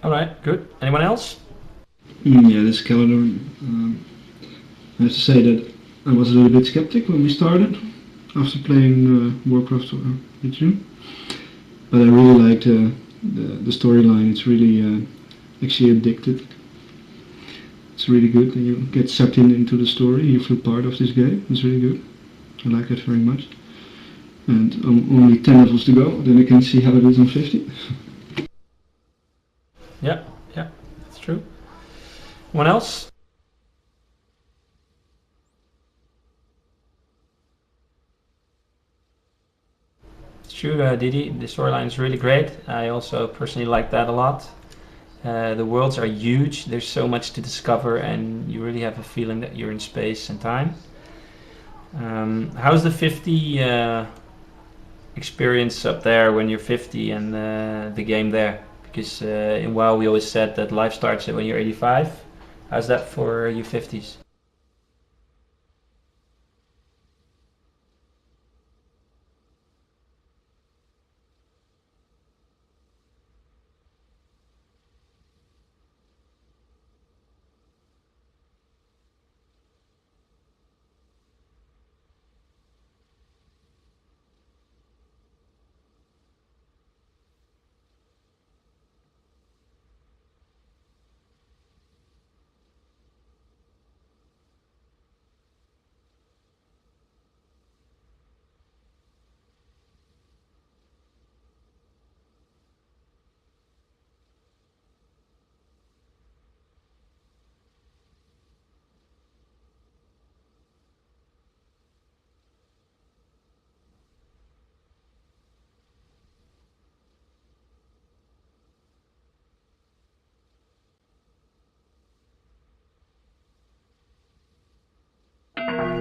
All right, good. Anyone else? Yeah, this calendar. I have to say that I was a little bit skeptic when we started after playing Warcraft with you, but I really liked the storyline. It's really actually addicted. It's really good, and you get sucked into the story. You feel part of this game. It's really good. I like it very much. And only 10 levels to go. Then I can see how it is on 50. Yeah, yeah, that's true. Anyone else? It's true, Didi. The storyline is really great. I also personally like that a lot. The worlds are huge. There's so much to discover, and you really have a feeling that you're in space and time. How's the 50 experience up there when you're 50 and the game there? Because in WoW we always said that life starts when you're 85. How's that for you 50s?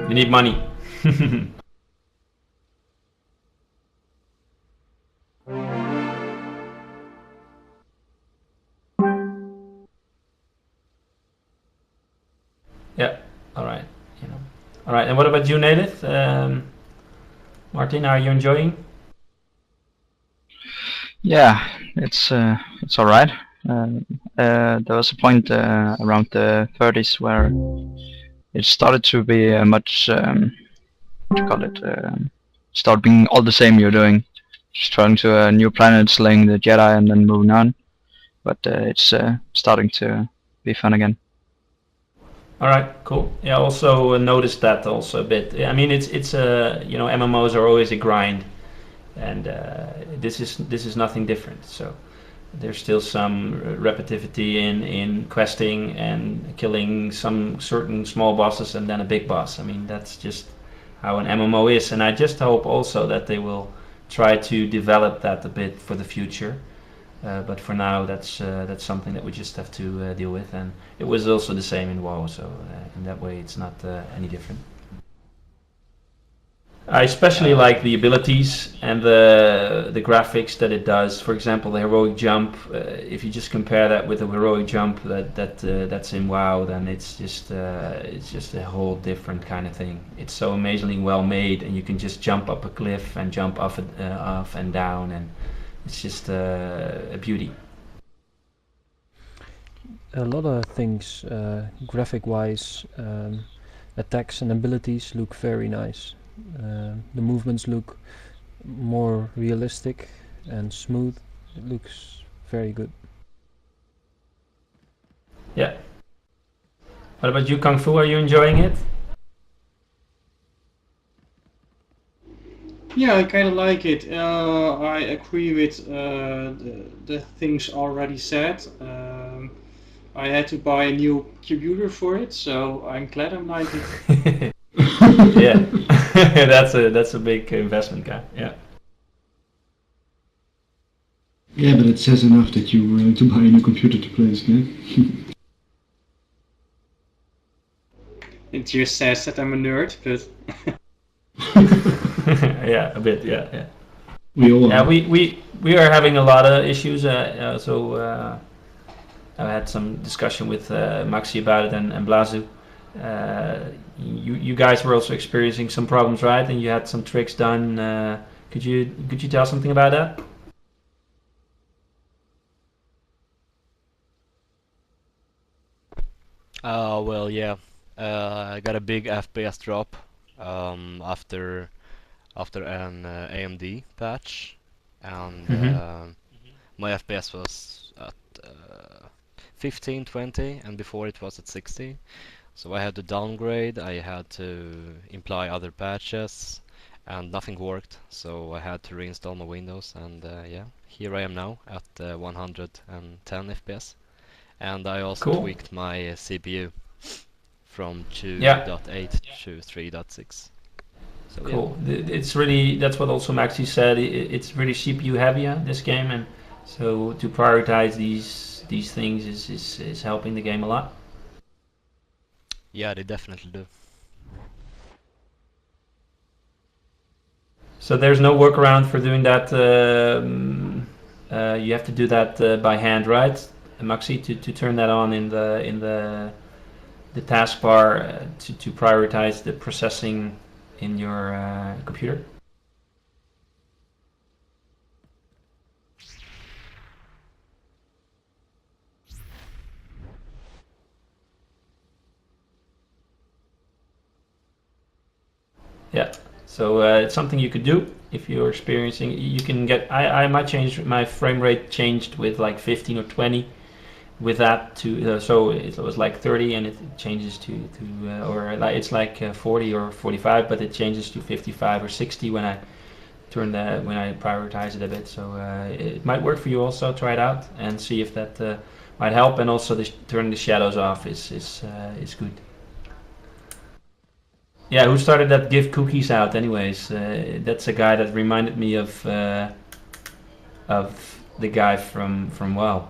You need money. Yeah. All right. You know. All right. And what about you, Native? Martin, are you enjoying? Yeah, it's all right. There was a point around the 30s where it started to be much what do you call it? Start being all the same you're doing, just traveling to a new planet, slaying the Jedi, and then moving on. But it's starting to be fun again. All right, cool. Yeah, also noticed that also a bit. I mean, it's you know, MMOs are always a grind, and this is nothing different. So there's still some repetitivity in questing and killing some certain small bosses and then a big boss. I mean, that's just how an MMO is, and I just hope also that they will try to develop that a bit for the future. But for now, that's something that we just have to deal with, and it was also the same in WoW. So in that way, it's not any different. I especially like the abilities and the graphics that it does. For example, the heroic jump. If you just compare that with the heroic jump that's in WoW, then it's just a whole different kind of thing. It's so amazingly well made, and you can just jump up a cliff and jump off and down, and it's just a beauty. A lot of things, graphic wise, attacks and abilities look very nice. The movements look more realistic and smooth. It looks very good. Yeah. What about you, Kung Fu? Are you enjoying it? Yeah, I kind of like it. I agree with the things already said. I had to buy a new computer for it, so I'm glad I'm liking it. Yeah, that's a big investment, guy. Yeah. Yeah, but it says enough that you were willing to buy a new computer to play this game. It just says that I'm a nerd, but Yeah, a bit. Yeah, yeah. We all Yeah, are. we are having a lot of issues. So I had some discussion with Maxi about it and Blazu. You guys were also experiencing some problems, right? And you had some tricks done. Could you tell something about that? Well, yeah. I got a big FPS drop after an AMD patch, and Mm-hmm. my FPS was at 15, 20, and before it was at 60. So I had to downgrade. I had to imply other patches, and nothing worked. So I had to reinstall my Windows, and yeah, here I am now at 110 FPS. And I also Cool. tweaked my CPU from Yeah. 2.8 to 3.6. So yeah. Cool. It's really, that's what also Maxi said. It's really CPU heavy, this game, and so to prioritize these things is helping the game a lot. Yeah, they definitely do. So there's no workaround for doing that. You have to do that by hand, right, Maxi, to turn that on in the taskbar to prioritize the processing in your computer. Yeah. So it's something you could do if you're experiencing. You can get. I might change my frame rate changed with like 15 or 20. With that to so it was like 30 and it changes to or like it's like 40 or 45, but it changes to 55 or 60 when I when I prioritize it a bit. So it might work for you also. Try it out and see if that might help. And also turning the shadows off is good. Yeah, who started that give cookies out anyways? That's a guy that reminded me of the guy from WoW.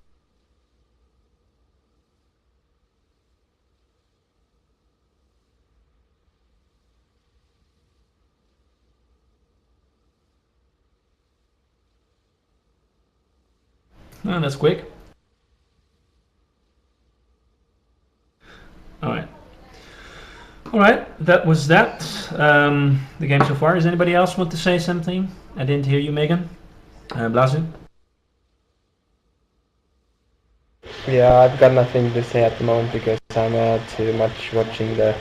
Oh, that's quick. Alright. Alright, that was that. The game so far. Does anybody else want to say something? I didn't hear you, Megan. Blazu? Yeah, I've got nothing to say at the moment because I'm too much watching the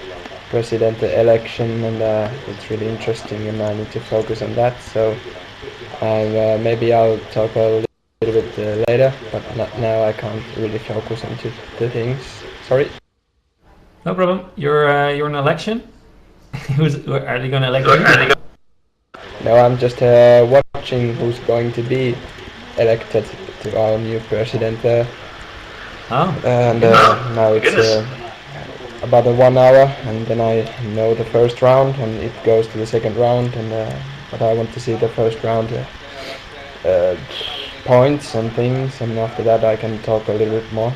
president election and it's really interesting and I need to focus on that. So maybe I'll talk a little bit later, but not now. I can't really focus on the things. Sorry. No problem. You're an election? Are they going to elect you? No, I'm just watching who's going to be elected to our new president. And now it's about 1 hour, and then I know the first round, and it goes to the second round. And but I want to see the first round points and things, and after that I can talk a little bit more.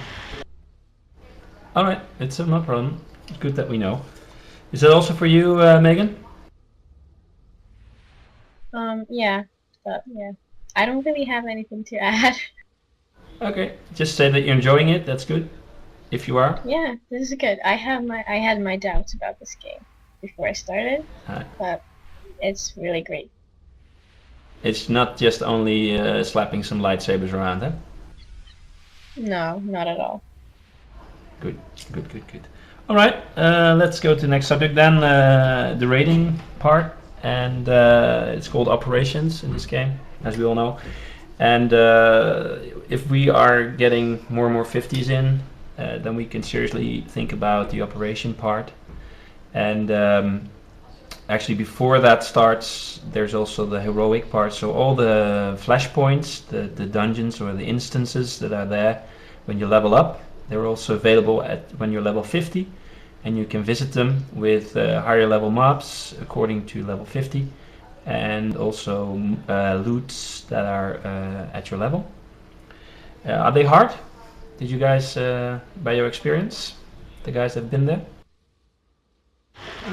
All right, it's no problem. It's good that we know. Is that also for you, Megan? Yeah, but yeah, I don't really have anything to add. Okay, just say that you're enjoying it. That's good. If you are. Yeah, this is good. I had my doubts about this game before I started, but it's really great. It's not just only slapping some lightsabers around, huh? No, not at all. Good. All right, let's go to the next subject then, the rating part, and it's called operations in this game, as we all know. And if we are getting more and more 50s in, then we can seriously think about the operation part. And actually, before that starts, there's also the heroic part. So all the flashpoints, the dungeons or the instances that are there when you level up, they're also available when you're level 50, and you can visit them with higher level mobs according to level 50, and also loots that are at your level. Are they hard? Did you guys, by your experience, the guys that have been there?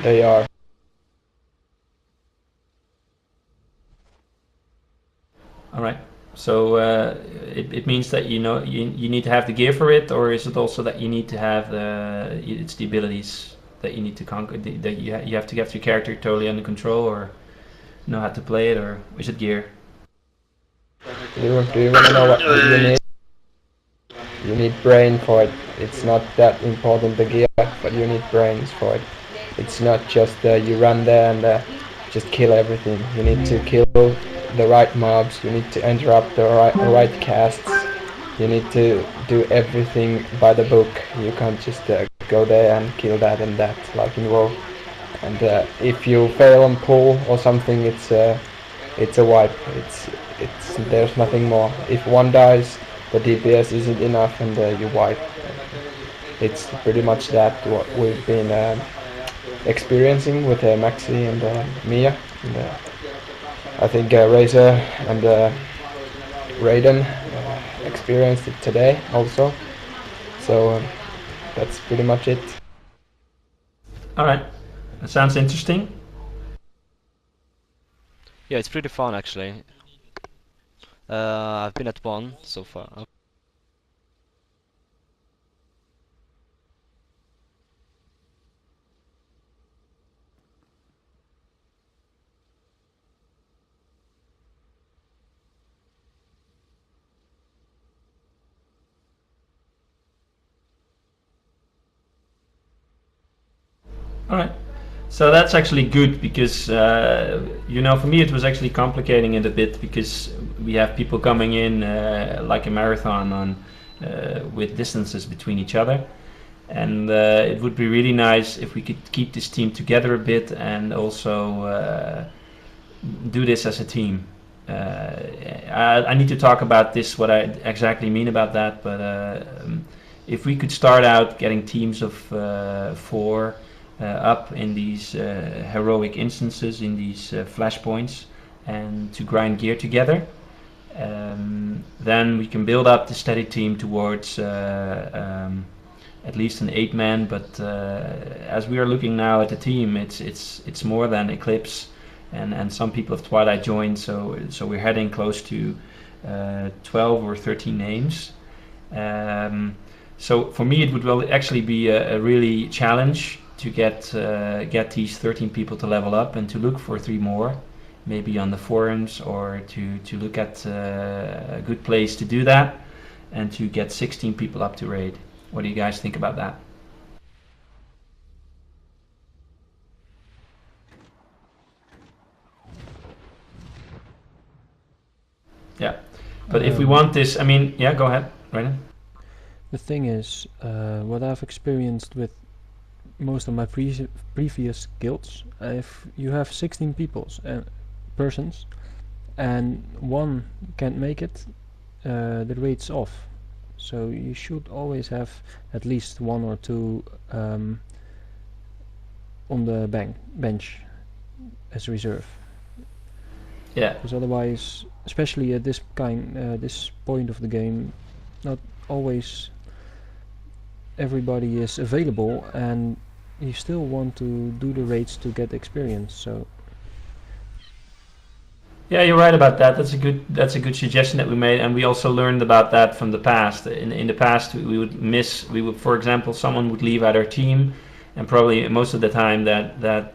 They are. All right. So it means that you need to have the gear for it, or is it also that you need to have it's the abilities that you need to conquer, that you have to get your character totally under control, or know how to play it, or is it gear? Do you want to know what you need? you need brain for it. It's not that important the gear, but you need brains for it. It's not just you run there and just kill everything. You need to kill the right mobs. You need to interrupt the right casts. You need to do everything by the book. You can't just go there and kill that and that like in WoW. And if you fail on pull or something, it's a wipe. It's there's nothing more. If one dies, the DPS isn't enough, and you wipe. It's pretty much that what we've been experiencing with Maxi and Mia. And, I think Razor and Raiden experienced it today also. So that's pretty much it. All right, that sounds interesting. Yeah, it's pretty fun actually. I've been at one so far. All right. So that's actually good because, you know, for me it was actually complicating it a bit because we have people coming in like a marathon on with distances between each other. And it would be really nice if we could keep this team together a bit and also do this as a team. I need to talk about this, what I exactly mean about that, but if we could start out getting teams of 4 up in these heroic instances, in these flashpoints, and to grind gear together, then we can build up the steady team towards at least an 8-man. But as we are looking now at the team, it's more than Eclipse, and some people of Twilight joined, so we're heading close to 12 or 13 names. So for me, it would actually be a really challenge to get these 13 people to level up and to look for 3 more, maybe on the forums, or to look at a good place to do that, and to get 16 people up to raid. What do you guys think about that? Yeah, but if we want this, I mean, yeah, go ahead, Brandon. The thing is, what I've experienced with most of my previous guilds, if you have 16 persons and one can't make it, the raid's off. So you should always have at least 1 or 2 on the bench as reserve. Yeah. Because otherwise, especially at this point of the game, not always everybody is available, and you still want to do the raids to get experience. So yeah, you're right about that. That's a good suggestion that we made, and we also learned about that from the past. In the past, we would, for example, someone would leave out our team, and probably most of the time that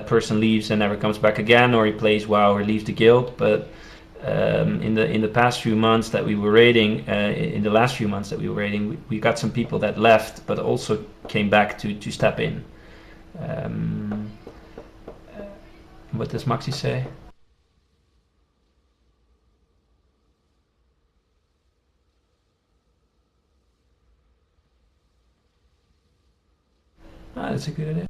person leaves and never comes back again, or he plays WoW or leaves the guild. But in the past few months that we were raiding, in the last few months that we were raiding, we got some people that left, but also came back to step in. What does Maxi say? That's a good idea.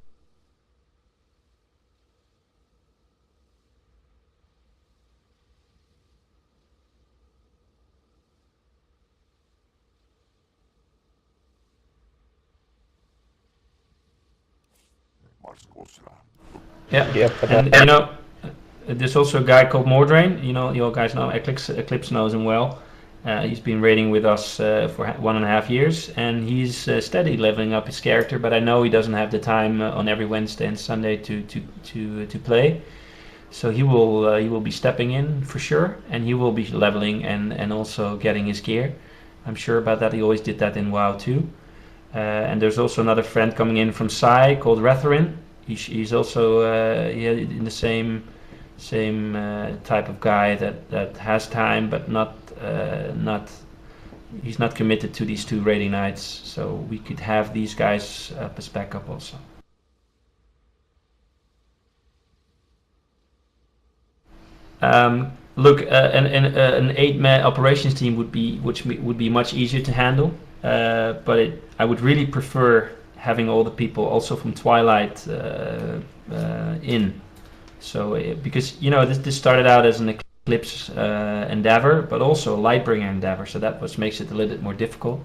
Yeah, and you know, there's also a guy called Mordrain. You know, you guys know Eclipse knows him well. He's been raiding with us for 1.5 years, and he's steady leveling up his character. But I know he doesn't have the time on every Wednesday and Sunday to play. So he will be stepping in for sure, and he will be leveling and also getting his gear. I'm sure about that. He always did that in WoW too. And there's also another friend coming in from Psy called Retherin. He's also in the same type of guy that has time, but not he's not committed to these 2 raiding nights, so we could have these guys up as backup also. Look, an 8-man operations team would be much easier to handle, but I would really prefer having all the people also from Twilight in. So because this started out as an Eclipse endeavor, but also a Lightbringer endeavor, so that makes it a little bit more difficult.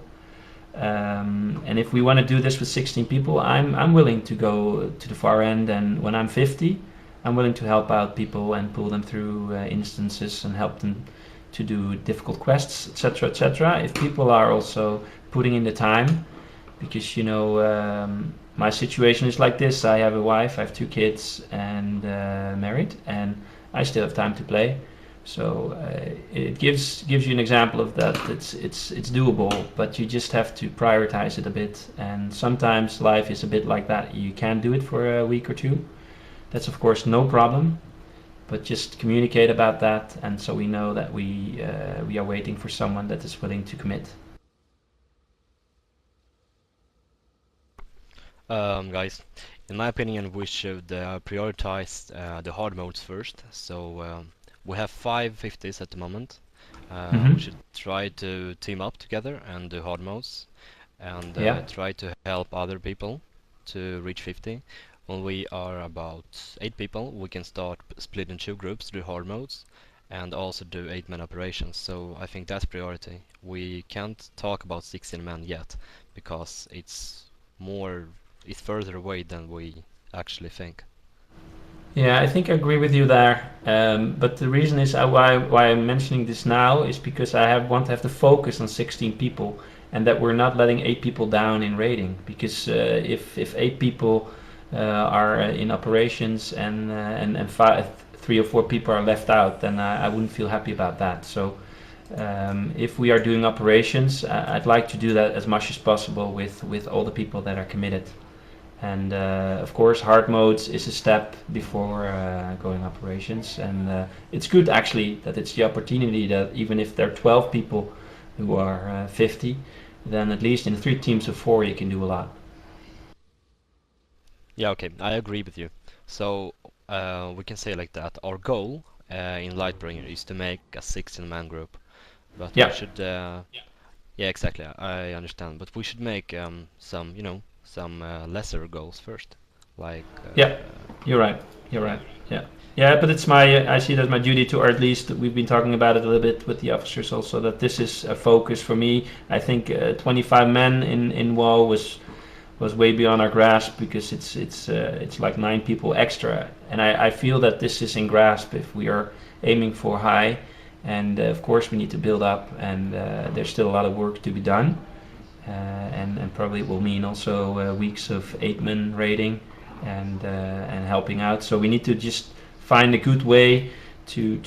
And if we want to do this with 16 people, I'm willing to go to the far end, and when I'm 50, I'm willing to help out people and pull them through instances and help them to do difficult quests, etc., etc. If people are also putting in the time, because my situation is like this: I have a wife, I have 2 kids, and married, and I still have time to play. So it gives you an example of that. It's doable, but you just have to prioritize it a bit. And sometimes life is a bit like that. You can't do it for a week or 2. That's of course no problem, but just communicate about that, and so we know that we are waiting for someone that is willing to commit. Guys, in my opinion, we should prioritize the hard modes first. So we have 5 50s at the moment. We should try to team up together and do hard modes, and try to help other people to reach 50. When we are about 8 people, we can start split in 2 groups, do hard modes, and also do 8-man operations. So I think that's priority. We can't talk about 16 men yet, because it's further away than we actually think. Yeah, I think I agree with you there. But the reason is why I'm mentioning this now is because I want to have the focus on 16 people, and that we're not letting 8 people down in raiding. Because if 8 people are in operations and 3 or 4 people are left out, then I wouldn't feel happy about that. So if we are doing operations, I'd like to do that as much as possible with all the people that are committed. And of course, hard modes is a step before going operations, and it's good actually that it's the opportunity that even if there are 12 people who are 50, then at least in 3 teams of 4 you can do a lot. Yeah, okay, I agree with you. So we can say like that. Our goal in Lightbringer is to make a 16-man group, but we should. Yeah, exactly. I understand, but we should make some lesser goals first, like. Yeah, you're right. You're right. Yeah. Yeah, but I see it as my duty to, or at least we've been talking about it a little bit with the officers also, that this is a focus for me. I think 25 men in WoW was way beyond our grasp, because it's like 9 people extra, and I feel that this is in grasp if we are aiming for high, and of course we need to build up, and there's still a lot of work to be done, and probably it will mean also weeks of 8-man raiding and helping out. So we need to just find a good way to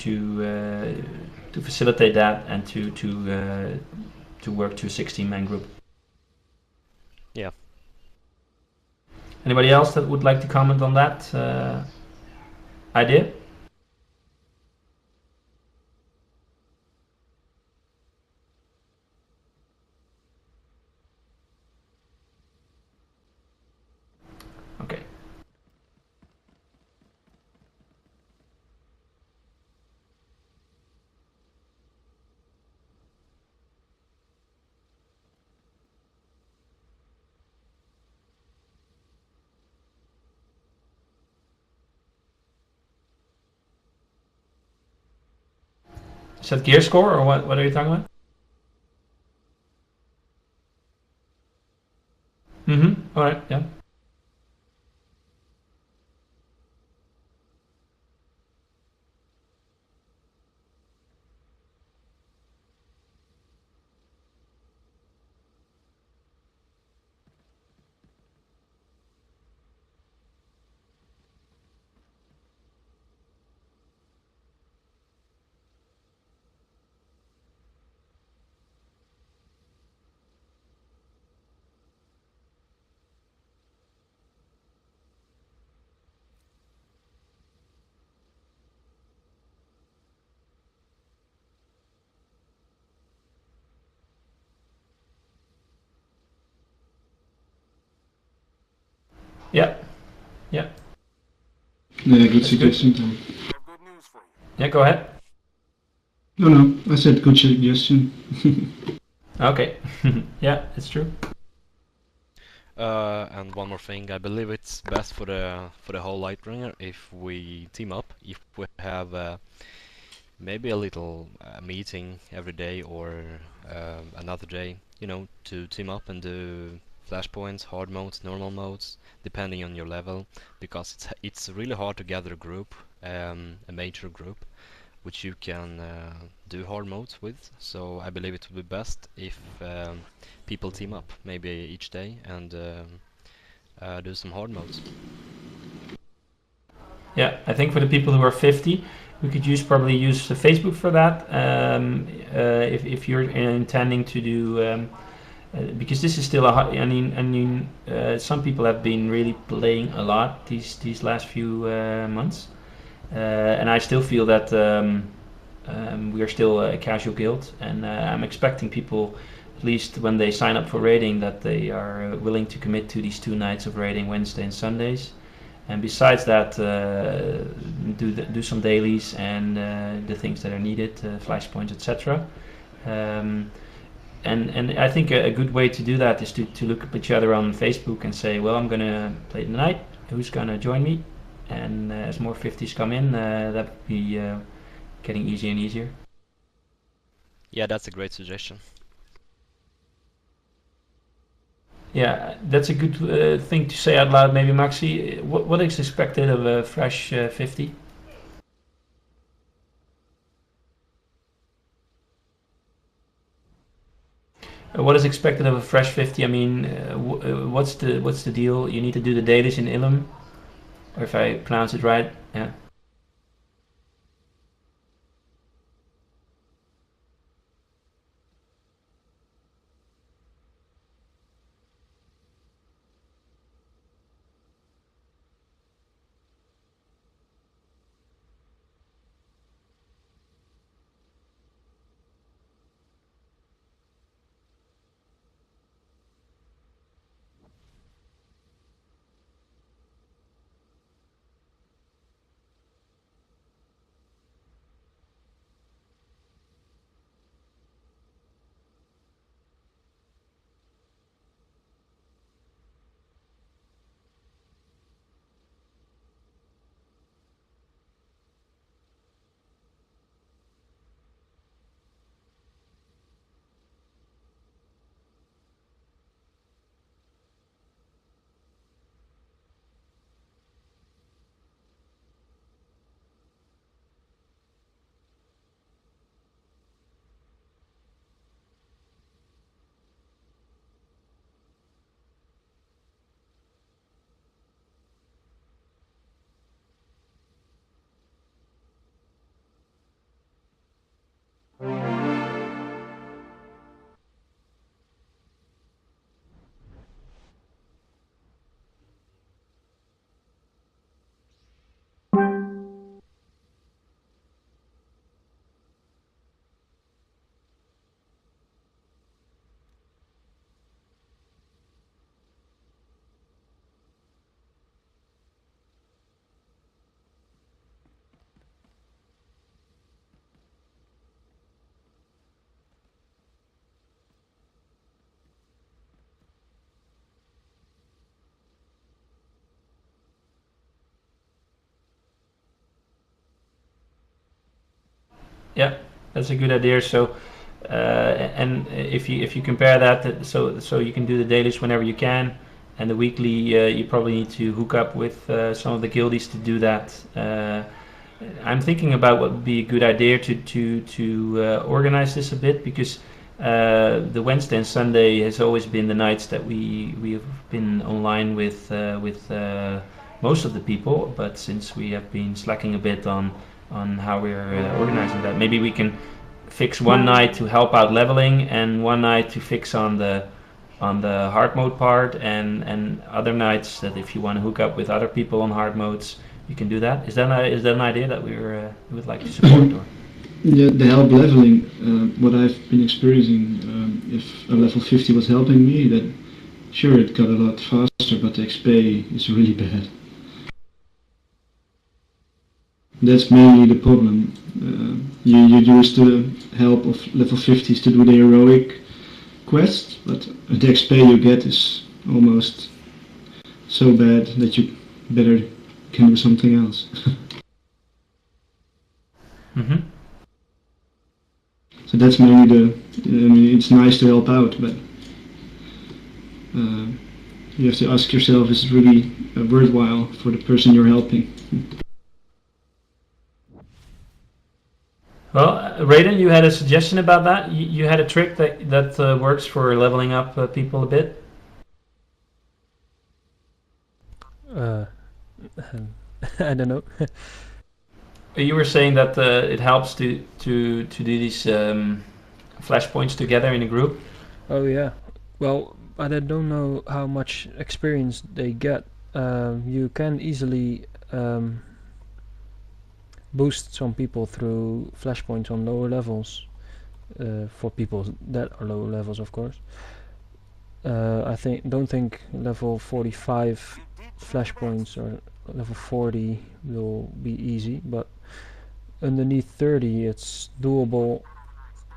facilitate that and to work to a 16-man group. Yeah. Anybody else that would like to comment on that idea? Okay. Is that gear score, or what are you talking about? Alright, yeah. Yeah. Yeah. Yeah, good That's suggestion, Tom. Yeah, go ahead. No, I said good suggestion. Okay. Yeah, it's true. And one more thing, I believe it's best for the whole Lightbringer if we team up. If we have maybe a little meeting every day or another day, you know, to team up and do flashpoints, hard modes, normal modes, depending on your level, because it's really hard to gather a group, a major group, which you can do hard modes with. So I believe it would be best if people team up, maybe each day, and do some hard modes. Yeah, I think for the people who are 50, we could probably use Facebook for that. If you're intending to do, because this is still I mean, some people have been really playing a lot these last few months, and I still feel that we are still a casual guild, and I'm expecting people, at least when they sign up for raiding, that they are willing to commit to these 2 nights of raiding, Wednesday and Sundays. And besides that, do some dailies and the things that are needed, flashpoints, etc. And I think a good way to do that is to look up each other on Facebook and say, well, I'm gonna play tonight. Who's gonna join me? And as more 50s come in, that would be getting easier and easier. Yeah, that's a great suggestion. Yeah, that's a good thing to say out loud, maybe, Maxi. What is expected of a fresh 50? What is expected of a fresh 50? I mean, what's the deal? You need to do the dailies in Ilum, or if I pronounce it right, yeah. Yeah, that's a good idea. So, and if you compare that, so you can do the dailies whenever you can, and the weekly you probably need to hook up with some of the guildies to do that. I'm thinking about what would be a good idea to organize this a bit, because the Wednesday and Sunday has always been the nights that we have been online with most of the people, but since we have been slacking a bit on how we're organizing that, maybe we can fix one night to help out leveling and one night to fix on the hard mode part, and other nights that if you want to hook up with other people on hard modes, you can do that. Is that an idea that we would like to support? Or? Yeah, the help leveling, what I've been experiencing, if a level 50 was helping me, that Sure, it got a lot faster, but the XP is really bad. That's mainly the problem. You use the help of level 50s to do the heroic quest, but the XP you get is almost so bad that you better can do something else. Mm-hmm. So that's mainly I mean, it's nice to help out, but you have to ask yourself, is it really worthwhile for the person you're helping? Well, Raiden, you had a suggestion about that? You had a trick that works for leveling up people a bit? I don't know. You were saying that it helps to do these flashpoints together in a group? Oh yeah. Well, but I don't know how much experience they get. You can easily boost some people through flashpoints on lower levels. For people that are lower levels, of course. Don't think level 45 flashpoints or level 40 will be easy, but underneath 30 it's doable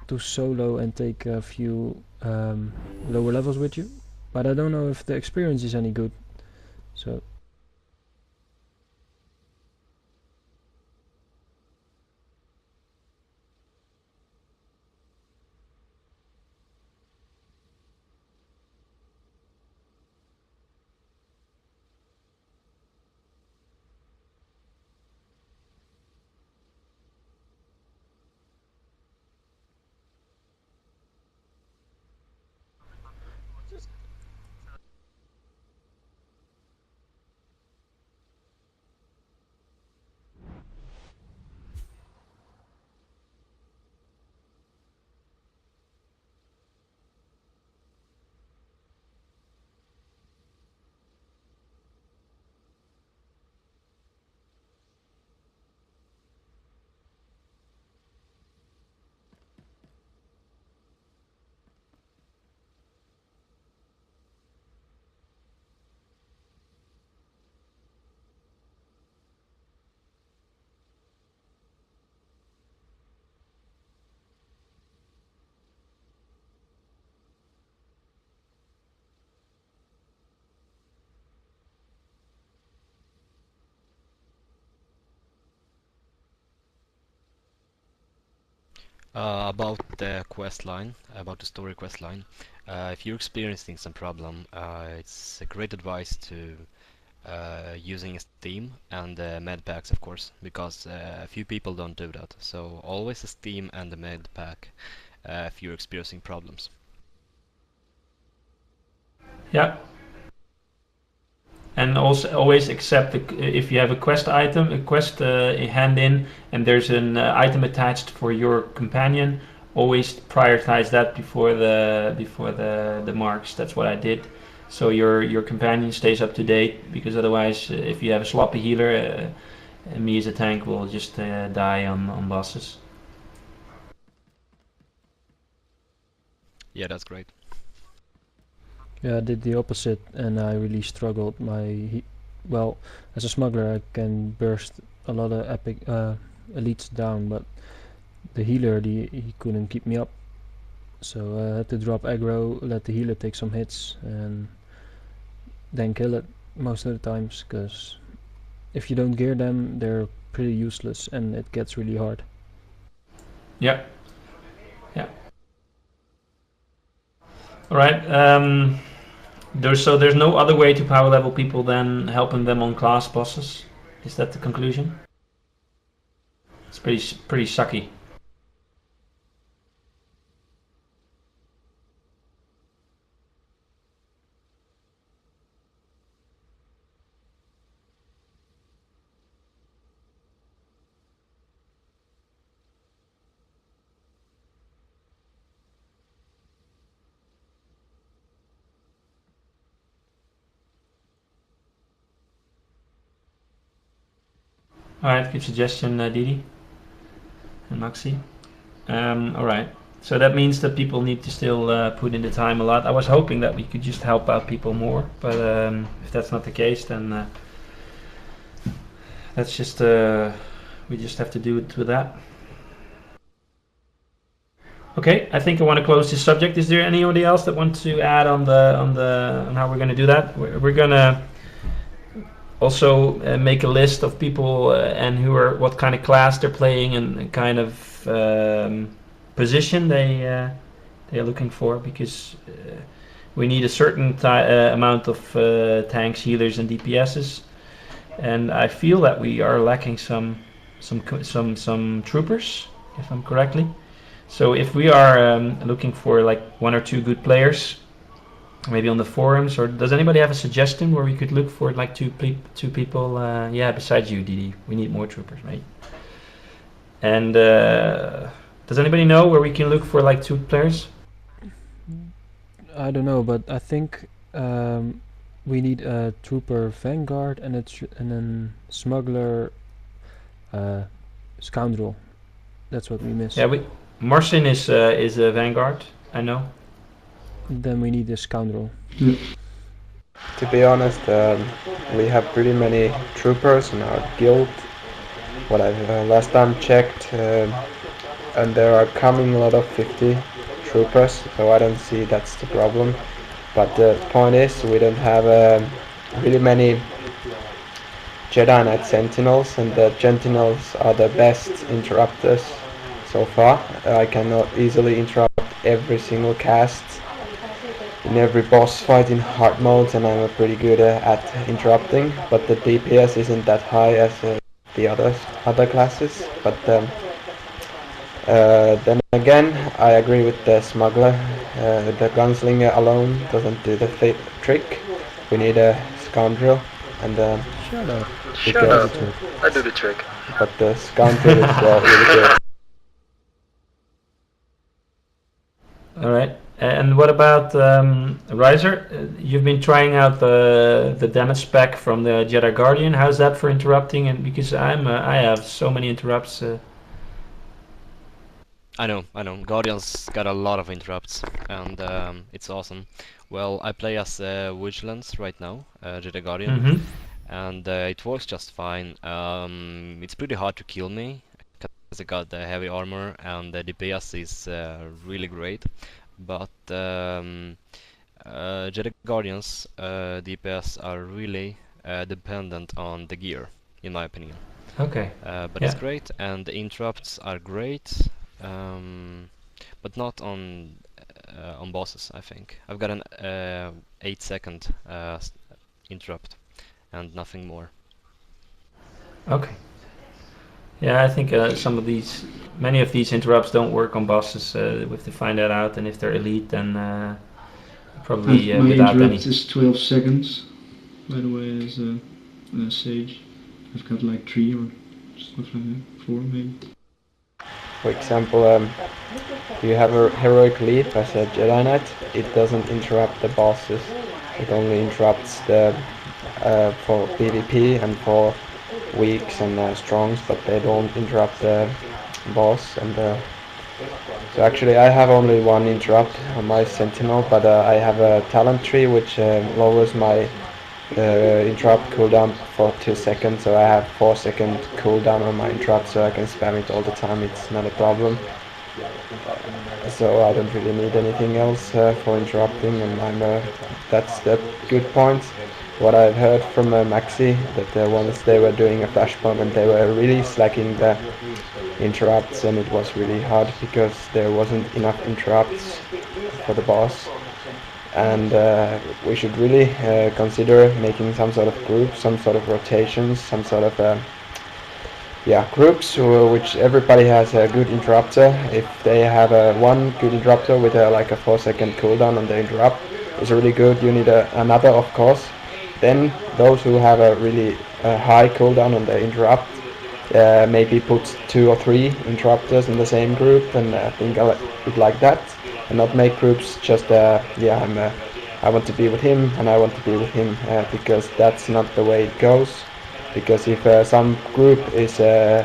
to solo and take a few lower levels with you, but I don't know if the experience is any good, so About the quest line, about the story quest line, if you're experiencing some problem, it's a great advice to using a Steam and med packs, of course, because a few people don't do that. So always a Steam and a med pack if you're experiencing problems. Yeah. And also always accept if you have a quest item, a quest hand in, and there's an item attached for your companion. Always prioritize that before the marks. That's what I did. So your companion stays up to date, because otherwise, if you have a sloppy healer, me as a tank will just die on bosses. Yeah, that's great. yeah, I did the opposite and I really struggled. Well, as a smuggler I can burst a lot of epic elites down, but the healer, he couldn't keep me up, so I had to drop aggro, let the healer take some hits, and then kill it most of the times, because if you don't gear them, they're pretty useless and it gets really hard. Yeah. Yeah. All right. There's no other way to power level people than helping them on class bosses. Is that the conclusion? It's pretty sucky. All right, good suggestion, Didi and Maxi. All right. So that means that people need to still put in the time a lot. I was hoping that we could just help out people more, but if that's not the case, then that's just we just have to do it with that. Okay, I think I want to close this subject. Is there anybody else that wants to add on how we're going to do that? We're going to also make a list of people and what kind of class they're playing and kind of position they're looking for, because we need a certain amount of tanks, healers, and DPSs, and I feel that we are lacking some troopers, if I'm correctly. So if we are looking for like 1 or 2 good players, maybe on the forums, or does anybody have a suggestion where we could look for like two people? Yeah, besides you, Didi, we need more troopers, right? And does anybody know where we can look for like 2 players? I don't know, but I think we need a trooper vanguard and then smuggler scoundrel. That's what we miss. Yeah, Marcin is a vanguard, I know. Then we need a scoundrel. To be honest, we have pretty many troopers in our guild. What I last time checked, and there are coming a lot of 50 troopers, so I don't see that's the problem. But the point is, we don't have really many Jedi Knight Sentinels, and the Sentinels are the best interrupters so far. I cannot easily interrupt every single cast in every boss fight in hard modes, and I'm pretty good at interrupting, but the DPS isn't that high as the other classes. But then again, I agree with the smuggler. The gunslinger alone doesn't do the trick. We need a scoundrel, and Shut up. Shut up. I do the trick. But the scoundrel is really good. All right. And what about Riser? You've been trying out the damage spec from the Jedi Guardian. How's that for interrupting? And because I have so many interrupts. I know. Guardians got a lot of interrupts, and it's awesome. Well, I play as Vigilance right now, Jedi Guardian, and it works just fine. It's pretty hard to kill me because I got the heavy armor, and the DPS is really great. But Jedi Guardians DPS are really dependent on the gear, in my opinion. Okay. But it's great, and the interrupts are great, but not on bosses. I think I've got an 8-second interrupt, and nothing more. Okay. Yeah, I think many of these interrupts don't work on bosses. We have to find that out, and if they're elite, then probably my without any. interrupt is 12 seconds, by the way, as a Sage. I've got like 3 or stuff like that, 4 maybe. For example, you have a heroic leap as a Jedi Knight. It doesn't interrupt the bosses. It only interrupts the for PvP and for weaks and strongs, but they don't interrupt the boss. And so actually I have only 1 interrupt on my Sentinel, but I have a talent tree which lowers my interrupt cooldown for 2 seconds, so I have 4-second cooldown on my interrupt, so I can spam it all the time. It's not a problem. So I don't really need anything else for interrupting, and that's the good point. What I've heard from Maxi, that once they were doing a flash bomb and they were really slacking the interrupts, and it was really hard because there wasn't enough interrupts for the boss. And we should really consider making some sort of group, some sort of rotations, some sort of groups which everybody has a good interrupter. If they have one good interrupter with like a 4-second cooldown on the interrupt, it's really good. You need another, of course. Then those who have a really high cooldown on the interrupt, maybe put 2 or 3 interrupters in the same group, and think it like that, and not make groups just I want to be with him and I want to be with him, because that's not the way it goes. Because if some group is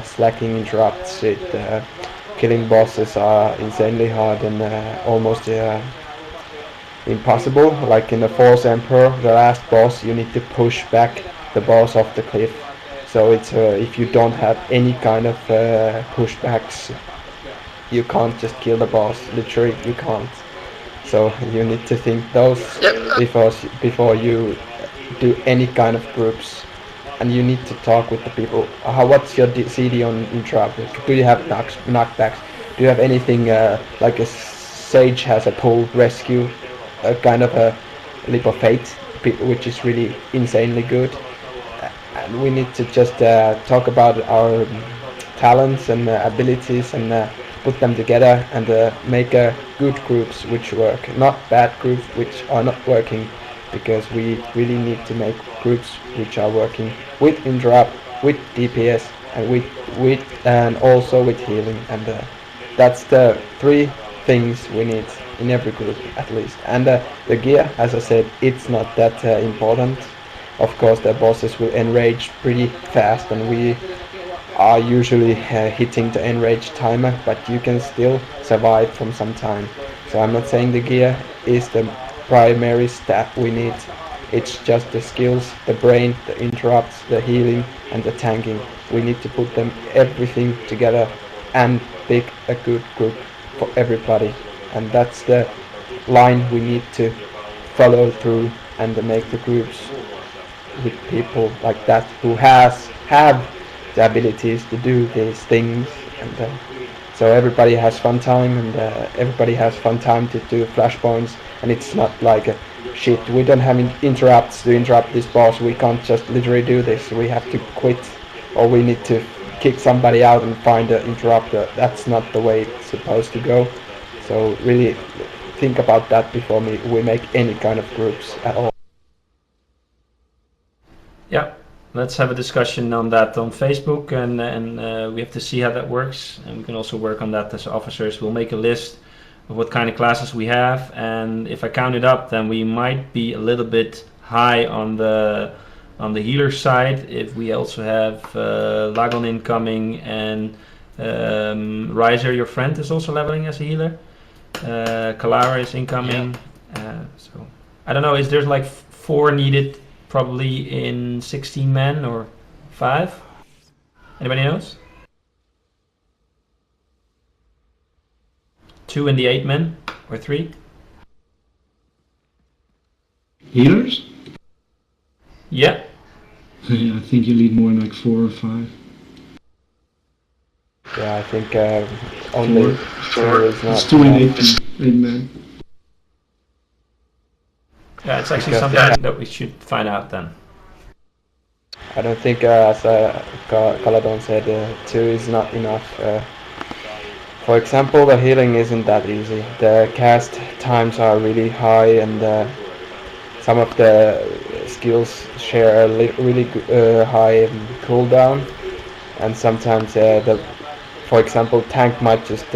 slacking interrupts, it killing bosses are insanely hard and almost impossible. Like in the Force Emperor, the last boss, you need to push back the boss off the cliff. So it's if you don't have any kind of pushbacks, you can't just kill the boss. Literally, you can't. So you need to think those before you do any kind of groups, and you need to talk with the people. What's your CD on interrupt? Do you have knockbacks? Do you have anything like a Sage has a pull rescue, a kind of a leap of faith, which is really insanely good. And we need to just talk about our talents and abilities and put them together and make good groups which work, not bad groups which are not working, because we really need to make groups which are working with interrupt, with DPS, and and also with healing, and that's the 3 things we need in every group at least. And the gear, as I said, it's not that important. Of course, the bosses will enrage pretty fast, and we are usually hitting the enrage timer, but you can still survive from some time. So I'm not saying the gear is the primary stat we need. It's just the skills, the brain, the interrupts, the healing, and the tanking. We need to put them everything together and pick a good group for everybody. And that's the line we need to follow through and make the groups with people like that who have the abilities to do these things, and so everybody has fun time, and everybody has fun time to do flashpoints, and it's not like shit, we don't have interrupts to interrupt this boss, we can't just literally do this, we have to quit, or we need to kick somebody out and find an interrupter. That's not the way it's supposed to go. So really think about that before we make any kind of groups at all. Yeah, let's have a discussion on that on Facebook, and we have to see how that works, and we can also work on that as officers. We'll make a list of what kind of classes we have, and if I count it up, then we might be a little bit high on the healer side if we also have Lagon incoming, and Riser, your friend, is also leveling as a healer. Kalara is incoming. Yeah. So I don't know, is there like 4 needed probably in 16 men or 5? Anybody knows? 2 in the 8 men or 3? Healers? Yeah. Yeah, I think you need more like 4 or 5. Yeah, I think only 4 is not. It's 2 in 8 men. Yeah, it's actually something that we should find out then. I don't think, as Caladon said, 2 is not enough. For example, the healing isn't that easy. The cast times are really high, and some of the skills share a really high cooldown, and sometimes for example, tank might just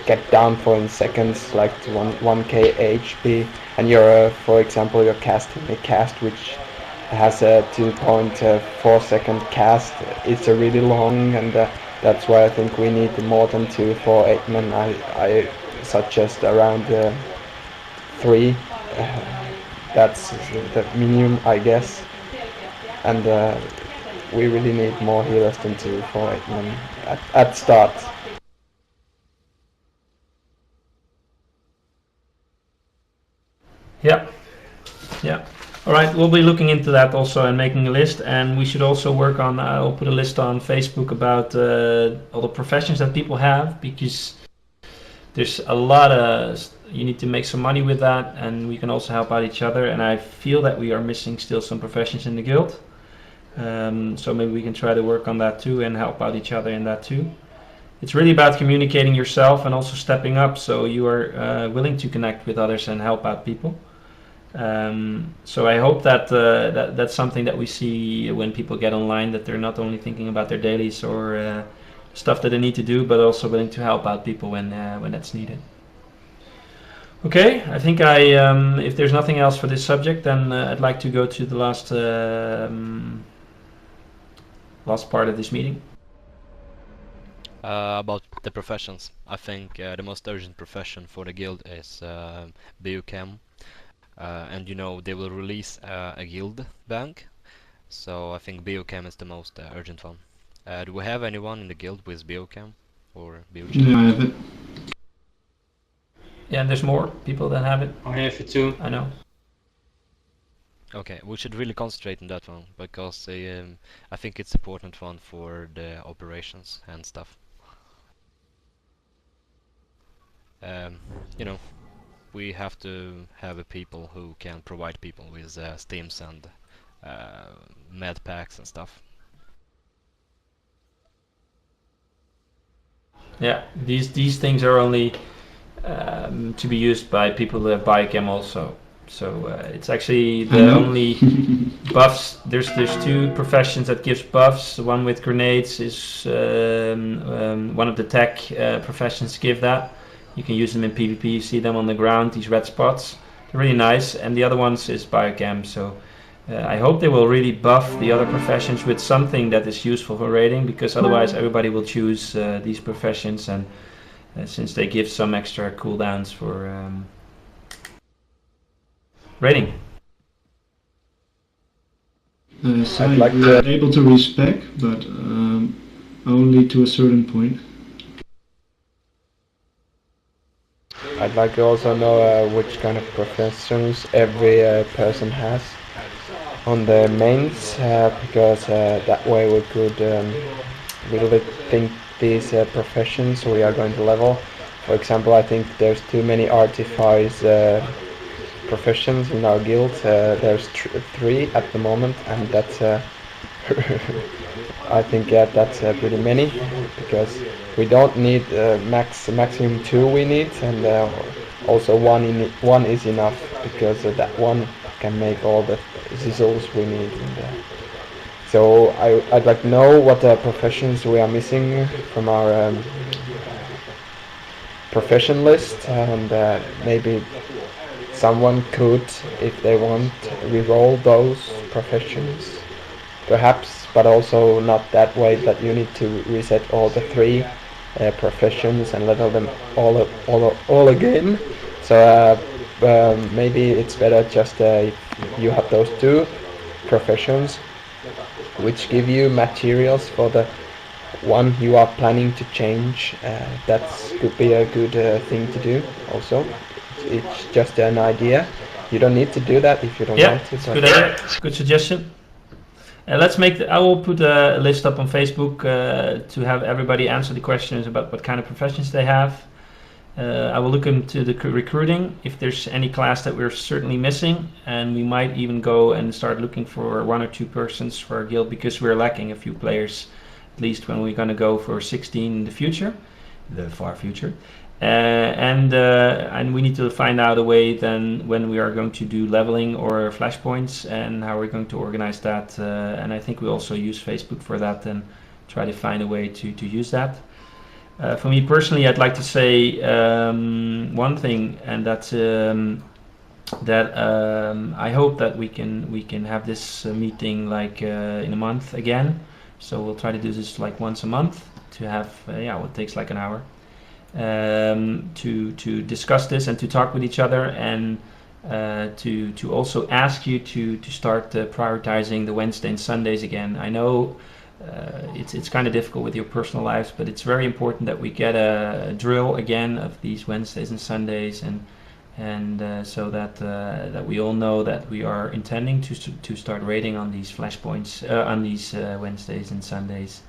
get down for in seconds, like 1k HP, and you're, for example, you're casting a cast which has a 2.4 second cast. It's a really long, and that's why I think we need more than 2 for 8 men. I suggest around 3. That's the minimum, I guess, and we really need more healers than 2 for 8 men at start. Yeah. All right, we'll be looking into that also and making a list, and we should also work on, I'll put a list on Facebook about all the professions that people have, because there's a lot of, you need to make some money with that, and we can also help out each other, and I feel that we are missing still some professions in the guild. So maybe we can try to work on that too and help out each other in that too. It's really about communicating yourself and also stepping up, so you are willing to connect with others and help out people. So I hope that, that's something that we see when people get online, that they're not only thinking about their dailies or stuff that they need to do, but also willing to help out people when that's needed. Okay, I think if there's nothing else for this subject, then I'd like to go to the last part of this meeting. About the professions. I think the most urgent profession for the guild is biochem. And you know they will release a guild bank, so I think biochem is the most urgent one. Do we have anyone in the guild with biochem or biochem? Yeah, I have it. Yeah, and there's more people that have it. I have it too. I know. Okay, we should really concentrate on that one because I think it's important one for the operations and stuff. You know, we have to have a people who can provide people with steams and med packs and stuff. Yeah, these things are only to be used by people who have biochem also. So it's actually the only buffs. There's two professions that gives buffs. The one with grenades is one of the tech professions give that. You can use them in PvP. You see them on the ground. These red spots. They're really nice. And the other ones is biochem. So I hope they will really buff the other professions with something that is useful for raiding, because otherwise everybody will choose these professions, and since they give some extra cooldowns for raiding. So we're able to respec, but only to a certain point. I'd like to also know which kind of professions every person has on the mains, because that way we could really think these professions we are going to level. For example, I think there's too many artifice professions in our guild. There's 3 at the moment, and that's I think that's pretty many, because we don't need maximum 2 we need, and also one is enough, because that one can make all the sizzles we need. And, so I'd like to know what professions we are missing from our profession list, and maybe someone could, if they want, re-roll those professions, perhaps, but also not that way that you need to reset all the 3 professions and level them all again. So maybe it's better just if you have those 2 professions which give you materials for the one you are planning to change. That could be a good thing to do also. It's just an idea. You don't need to do that if you don't want to. Good idea. Good suggestion. Let's make. I will put a list up on Facebook to have everybody answer the questions about what kind of professions they have. I will look into the recruiting if there's any class that we're certainly missing, and we might even go and start looking for 1 or 2 persons for our guild, because we're lacking a few players, at least when we're going to go for 16 in the future, the far future. And we need to find out a way then when we are going to do leveling or flashpoints, and how we're going to organize that. And I think we also use Facebook for that, and try to find a way to use that. For me personally, I'd like to say one thing, and that's that I hope that we can have this meeting like in a month again. So we'll try to do this like once a month to have it takes like an hour. To discuss this and to talk with each other, and to also ask you to start prioritizing the Wednesday and Sundays again. I know it's kind of difficult with your personal lives, but it's very important that we get a drill again of these Wednesdays and Sundays, and so that we all know that we are intending to start raiding on these flashpoints on these Wednesdays and Sundays.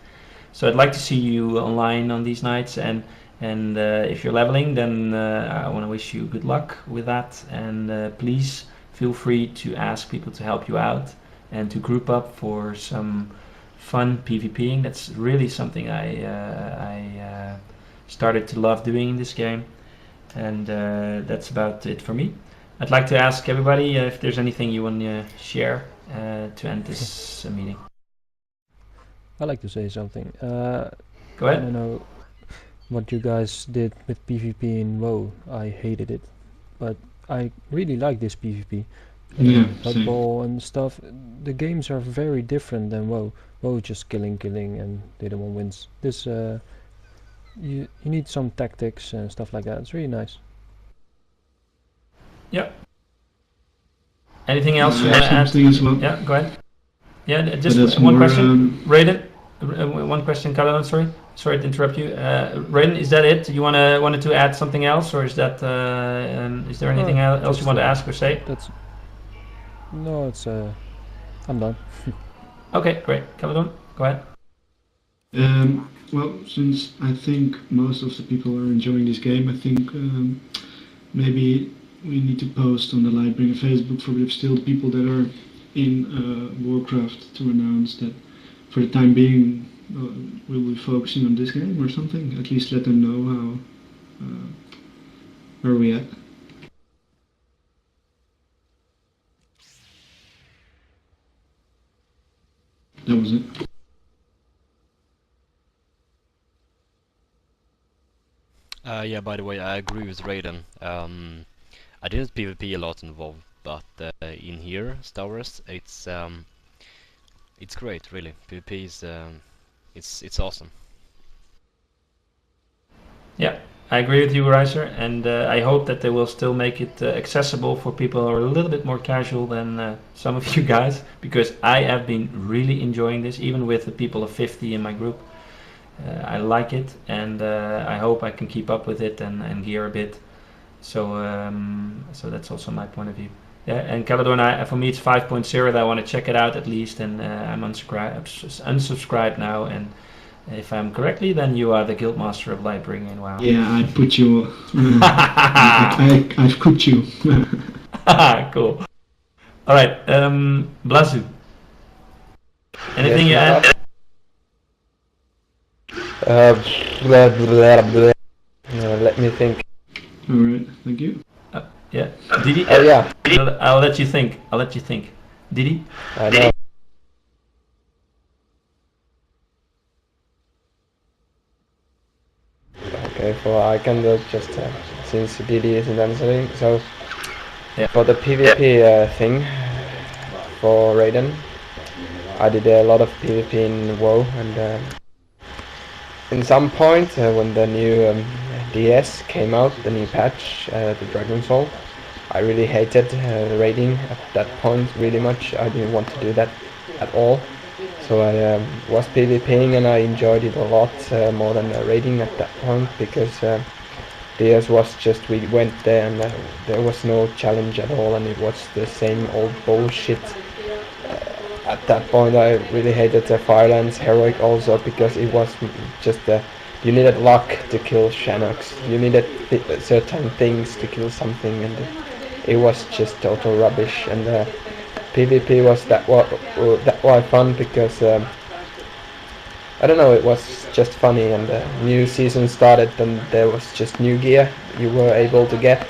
So I'd like to see you online on these nights, and if you're leveling, then I want to wish you good luck with that, and please feel free to ask people to help you out and to group up for some fun PvPing. That's really something I started to love doing in this game, and that's about it for me. I'd like to ask everybody if there's anything you want to share to end this meeting. I'd like to say something. Go ahead. I don't know what you guys did with PvP in WoW. I hated it, but I really like this PvP. Yeah, Blood Bowl and stuff. The games are very different than WoW. WoW just killing, and the other one wins. This you need some tactics and stuff like that. It's really nice. Yeah. Anything else you I want to have add? something as well. Yeah, go ahead. Yeah, But just that's one more, question. Raiden, one question, Caroline. Sorry to interrupt you. Raiden, is that it? You wanted to add something else, or is that is there anything else you want to ask or say? No, it's I'm done. Okay, great. Caroline, go ahead. Well, since I think most of the people are enjoying this game, I think maybe we need to post on the Lightbringer Facebook for if still people that are in Warcraft to announce that for the time being we'll be focusing on this game or something. At least let them know how where we at. That was it. Yeah, by the way, I agree with Raiden. I didn't PvP a lot involved, but in here, Star Wars, it's great, really. PvP is it's awesome. Yeah, I agree with you, Reiser, and I hope that they will still make it accessible for people who are a little bit more casual than some of you guys, because I have been really enjoying this, even with the people of 50 in my group. I like it, and I hope I can keep up with it and gear a bit. So so that's also my point of view. Yeah, and Caledon, for me it's 5.0 that I want to check it out at least, and I'm unsubscribed now, and if I'm correctly, then you are the guildmaster of Lightbringer and WoW. Yeah, I put you. I've cooked you. Cool. All right, Blazu. Anything you add? Let me think. All right, thank you. Yeah, Didi. Oh yeah, I'll let you think. Didi. I know. Okay, I can do it just since Didi isn't answering. So Yeah. for the PvP thing for Raiden, I did a lot of PvP in WoW, and in some point when the new DS came out, the new patch, the Dragon Soul, I really hated raiding at that point really much. I didn't want to do that at all. So I was PvPing and I enjoyed it a lot more than raiding at that point, because DS was just, we went there and there was no challenge at all, and it was the same old bullshit. At that point I really hated the Firelands Heroic also, because it was just you needed luck to kill Shannocks, you needed certain things to kill something, and it was just total rubbish. And PvP was that why fun, because I don't know, it was just funny, and the new season started and there was just new gear you were able to get,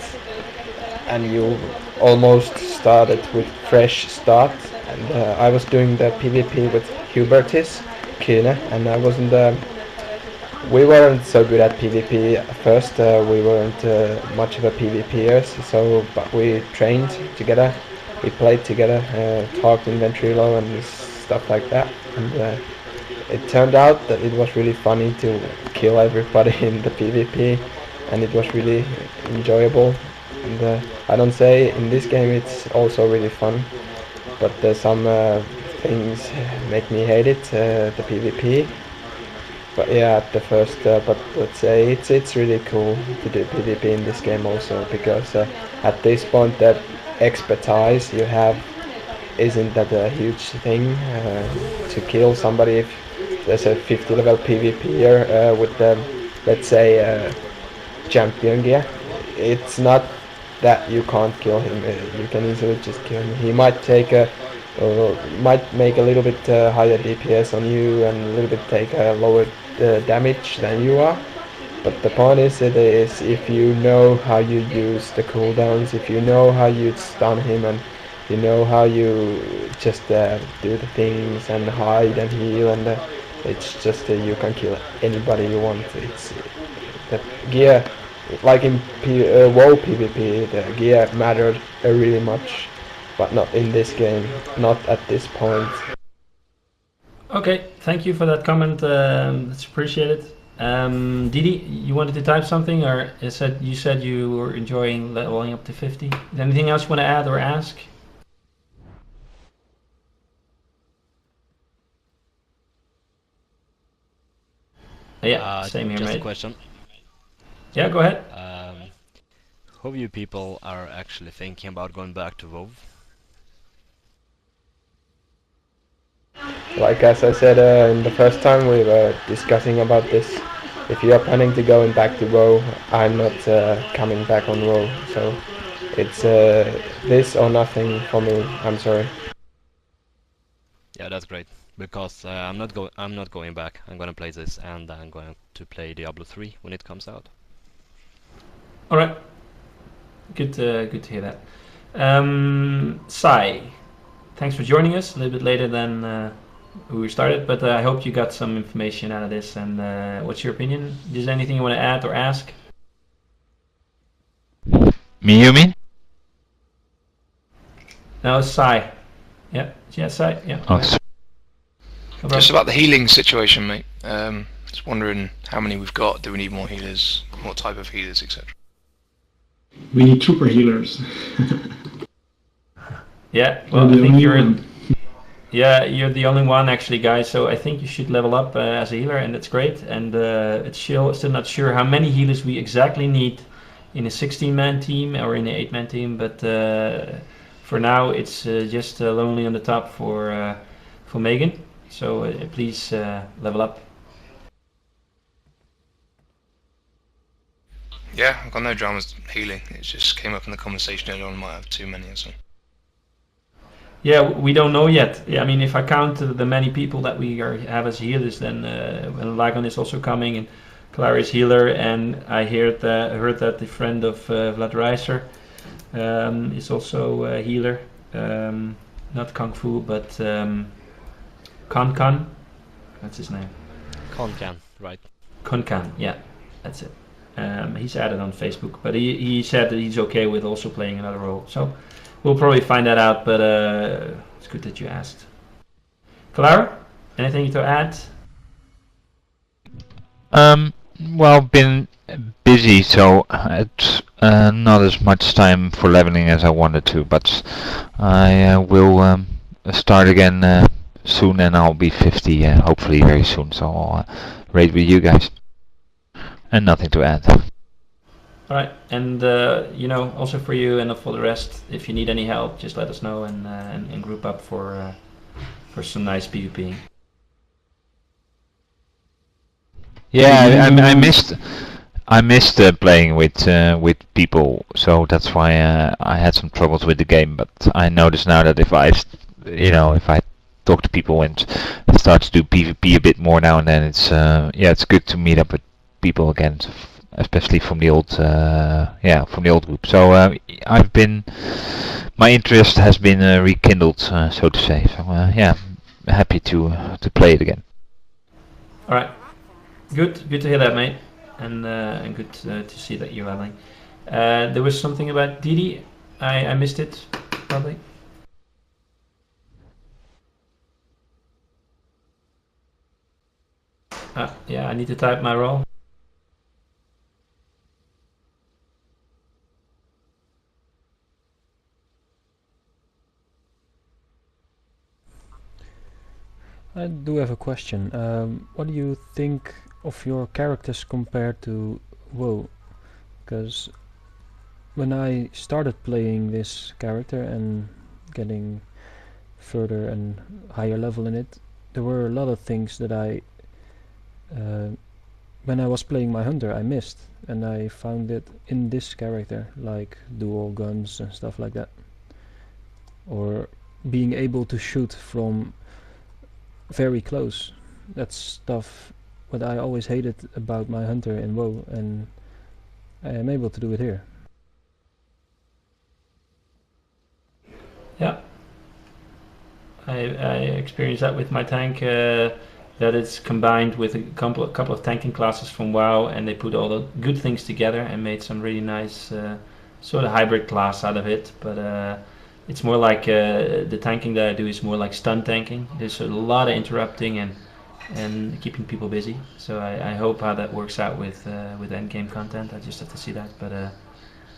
and you almost started with fresh start. And I was doing the PvP with Hubertis, Kune, and I wasn't we weren't so good at PvP at first. We weren't much of a PvPers, so but we trained together, we played together, talked in Ventrilo and stuff like that, and it turned out that it was really funny to kill everybody in the PvP, and it was really enjoyable. And I don't say in this game it's also really fun, but some things make me hate it, the PvP. But yeah, at the first, but let's say it's really cool to do PvP in this game also, because at this point the expertise you have isn't that a huge thing to kill somebody. If there's a 50 level PvPer with the, let's say, champion gear, it's not that you can't kill him, you can easily just kill him. He might take might make a little bit higher DPS on you and a little bit take a lower damage than you are, but the point is if you know how you use the cooldowns, if you know how you stun him, and you know how you just do the things and hide and heal, and it's just you can kill anybody you want. It's the gear, like in WoW PvP, the gear mattered really much, but not in this game, not at this point. Okay, thank you for that comment. It's appreciated. Didi, you wanted to type something, or you said you were enjoying leveling up to 50. Is there anything else you want to add or ask? Yeah, same here, just mate. a question. Yeah, go ahead. How you people are actually thinking about going back to WoW? Like as I said in the first time we were discussing about this, if you are planning to going back to WoW, I'm not coming back on WoW. So it's this or nothing for me. I'm sorry. Yeah, that's great. Because I'm not going back. I'm gonna play this, and I'm going to play Diablo 3 when it comes out. All right. Good to hear that. Sai, thanks for joining us a little bit later than we started, but I hope you got some information out of this. And what's your opinion? Is there anything you want to add or ask? Me, you mean? No, Sai. Yeah, Sai. Yeah. Oh, No Just problem. about the healing situation, mate. Just wondering how many we've got. Do we need more healers? What type of healers, etc. We need trooper healers. Yeah, well, You're I the think only you're. one. Yeah, you're the only one actually, guys. So I think you should level up as a healer, and that's great. And it's still not sure how many healers we exactly need in a 16-man team or in an 8-man team. But for now, it's just lonely on the top for Megan. So please level up. Yeah, I've got no dramas healing. It just came up in the conversation earlier on. I might have too many or something. Yeah, we don't know yet. Yeah, I mean, if I count the many people that we have as healers, then when Lagon is also coming and Clara is healer, and I heard that the friend of Vlad Reiser is also a healer. Not Kung Fu, but Kan. That's his name. Concan, right? Konkan, yeah, that's it. He's added on Facebook, but he said that he's okay with also playing another role. So we'll probably find that out, but it's good that you asked. Clara, anything to add? Well, been busy, so it's not as much time for leveling as I wanted to, but I will start again soon, and I'll be 50, hopefully very soon, so I'll raid with you guys. And nothing to add. All right, and also for you and for the rest, if you need any help, just let us know and group up for some nice PvP. Yeah, I missed playing with people, so that's why I had some troubles with the game. But I notice now that if I talk to people and start to do PvP a bit more now and then, it's good to meet up with people again, especially from the old group. So my interest has been rekindled, so to say. So happy to play it again. All right, good to hear that, mate, and good to see that you're leveling. There was something about Didi. I missed it, probably. Yeah, I need to type my role. I do have a question. What do you think of your characters compared to WoW? Because when I started playing this character and getting further and higher level in it, there were a lot of things that when I was playing my hunter, I missed, and I found it in this character, like dual guns and stuff like that, or being able to shoot from very close. That's stuff what I always hated about my hunter in WoW, and I am able to do it here. Yeah, I experienced that with my tank. That it's combined with a couple of tanking classes from WoW, and they put all the good things together and made some really nice sort of hybrid class out of it. But it's more like the tanking that I do is more like stun tanking. There's a lot of interrupting and and keeping people busy. So I hope how that works out with endgame content. I just have to see that, but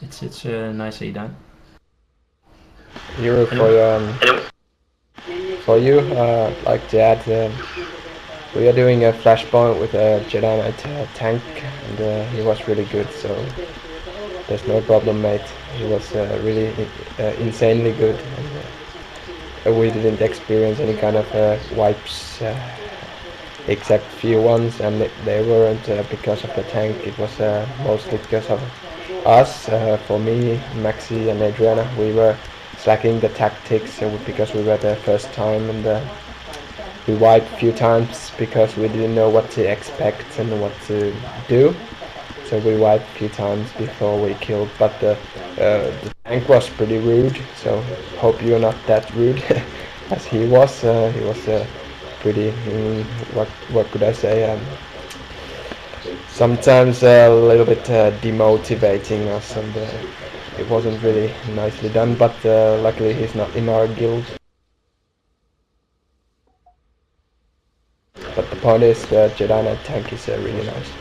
it's nicely done. Hero, for you, like to add, we are doing a flashpoint with a Jedi Knight tank, and he was really good. So there's no problem, mate. He was really insanely good. And, we didn't experience any kind of wipes, except few ones, and they weren't because of the tank. It was mostly because of us. For me, Maxi, and Adriana, we were slacking the tactics because we were there first time, and we wiped a few times because we didn't know what to expect and what to do. So we wiped a few times before we killed, but the tank was pretty rude, so hope you're not that rude as he was. He was pretty, what could I say, sometimes a little bit demotivating us, and it wasn't really nicely done, but luckily he's not in our guild. But the point is the Jedi Knight tank is really nice.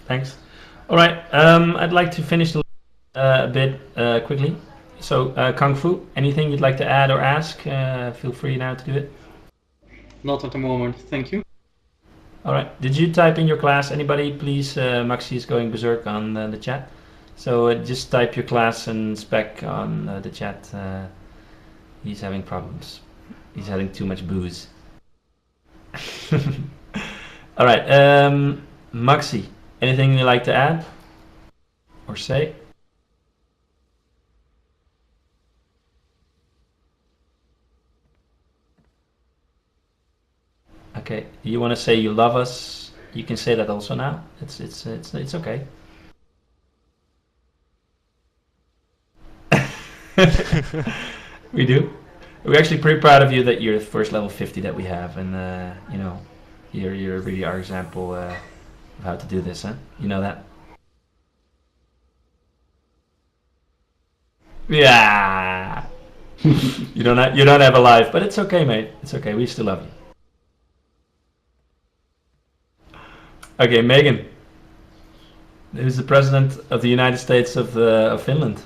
Thanks. All right, I'd like to finish a bit quickly. So, Kung Fu, anything you'd like to add or ask? Feel free now to do it. Not at the moment, thank you. All right, did you type in your class? Anybody, please? Maxi is going berserk on the chat. So just type your class and spec on the chat. He's having problems. He's having too much booze. All right, Maxi, anything you'd like to add or say? Okay, you want to say you love us? You can say that also now. It's okay. We do. We're actually pretty proud of you that you're the first level 50 that we have, and you know, you're really our example of how to do this, huh? You know that? Yeah. you don't have a life, but it's okay, mate. It's okay. We still love you. Okay, Megan, who's the president of the United States of Finland?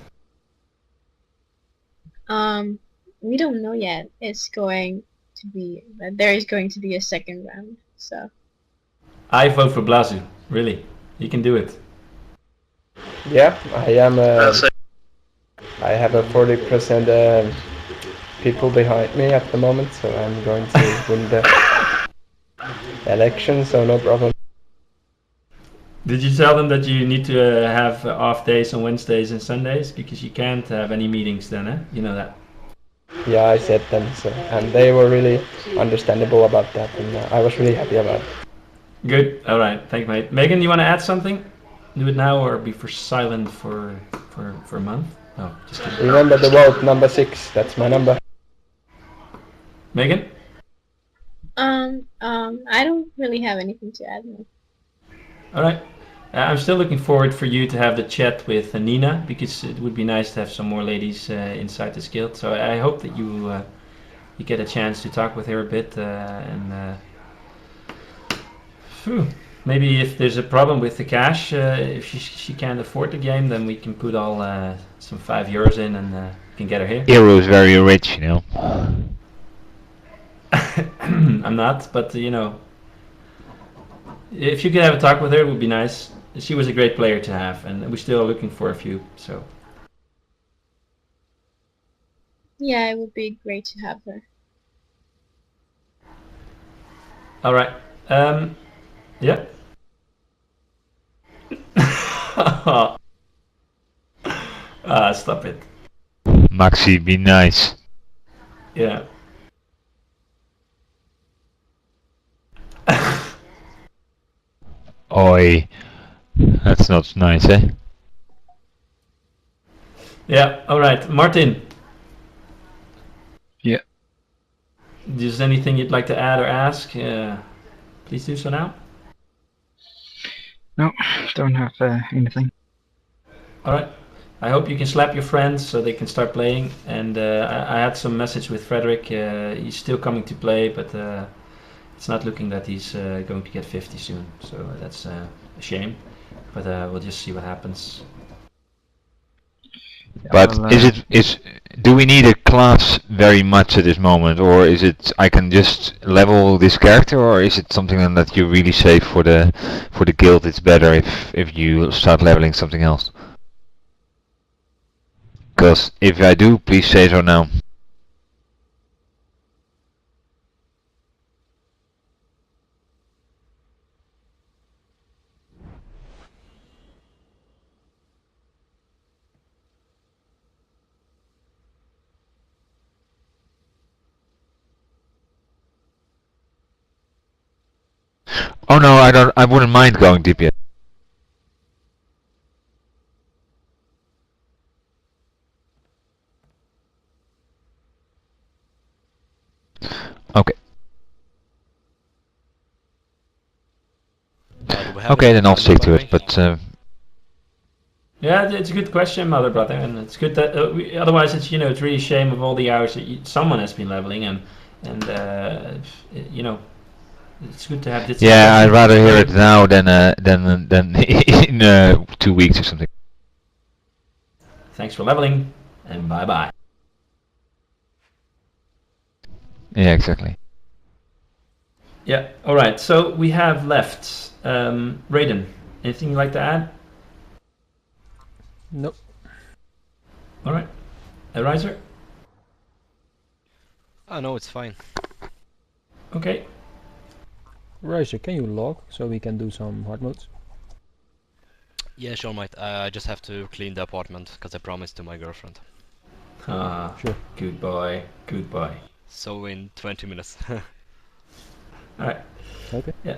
We don't know yet. It's going to be, there is going to be a second round, so. I vote for Blazu, really. He can do it. Yeah, I am. I have a 40% people behind me at the moment, so I'm going to win the election, so no problem. Did you tell them that you need to have off days on Wednesdays and Sundays? Because you can't have any meetings then, eh? You know that. Yeah, I said them, so, and they were really understandable about that, and I was really happy about it. Good. All right. Thank you, mate. Megan, you want to add something? Do it now or be for silent for a month? No, just kidding. Remember the vote, number 6. That's my number. Megan? I don't really have anything to add now. All right. I'm still looking forward for you to have the chat with Nina, because it would be nice to have some more ladies inside this guild. So I hope that you get a chance to talk with her a bit, and maybe if there's a problem with the cash, if she can't afford the game, then we can put all some €5 in and can get her here. Hero is very rich, you know. I'm not, but you know, if you could have a talk with her, it would be nice. She was a great player to have, and we're still looking for a few. So yeah, it would be great to have her. All right. Yeah. Stop it. Maxi, be nice. Yeah. Oi. That's not nice, eh? Yeah, alright. Martin. Yeah. Is there anything you'd like to add or ask? Please do so now. No, don't have anything. Alright. I hope you can slap your friends so they can start playing. And I had some message with Frederick. He's still coming to play, but it's not looking that he's going to get 50 soon. So that's a shame. But we'll just see what happens. But do we need a class very much at this moment, or is it I can just level this character, or is it something that you really say for the guild it's better if you start leveling something else? Because if I do, please say so now. Oh no, I don't. I wouldn't mind going DPS. Okay. Okay, then I'll stick to it. But yeah, it's a good question, Mother Brother, and it's good that otherwise it's it's really a shame of all the hours that someone has been leveling and it's good to have this. Yeah, I'd rather hear it now than in 2 weeks or something. Thanks for leveling, and bye bye. Yeah, exactly. Yeah. All right. So we have left Raiden. Anything you'd like to add? Nope. All right. Riser? No, it's fine. Okay. Riser, can you log so we can do some hard modes? Yeah, sure, mate. I just have to clean the apartment because I promised to my girlfriend. Ah, sure. Good boy. Good boy. So in 20 minutes. All right. Okay. Yeah.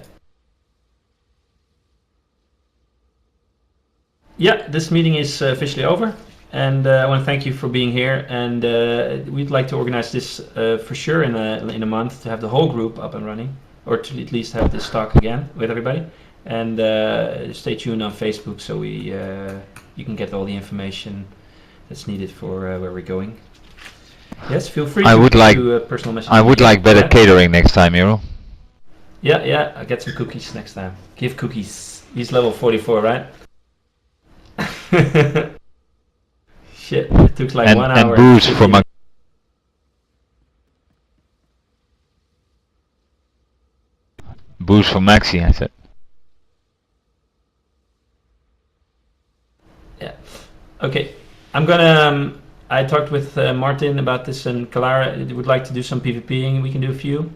Yeah, this meeting is officially over, and I want to thank you for being here. And we'd like to organize this for sure in a month to have the whole group up and running, or to at least have this talk again with everybody. And stay tuned on Facebook so you can get all the information that's needed for where we're going. Yes, feel free to do a personal message. I would like better catering next time, Hero. Yeah, I'll get some cookies next time. Give cookies. He's level 44, right? Shit, it took like 1 hour. And booze for my... Booze for Maxi, I said. Yeah. Okay. I'm gonna... I talked with Martin about this, and Kalara would like to do some PvPing. We can do a few.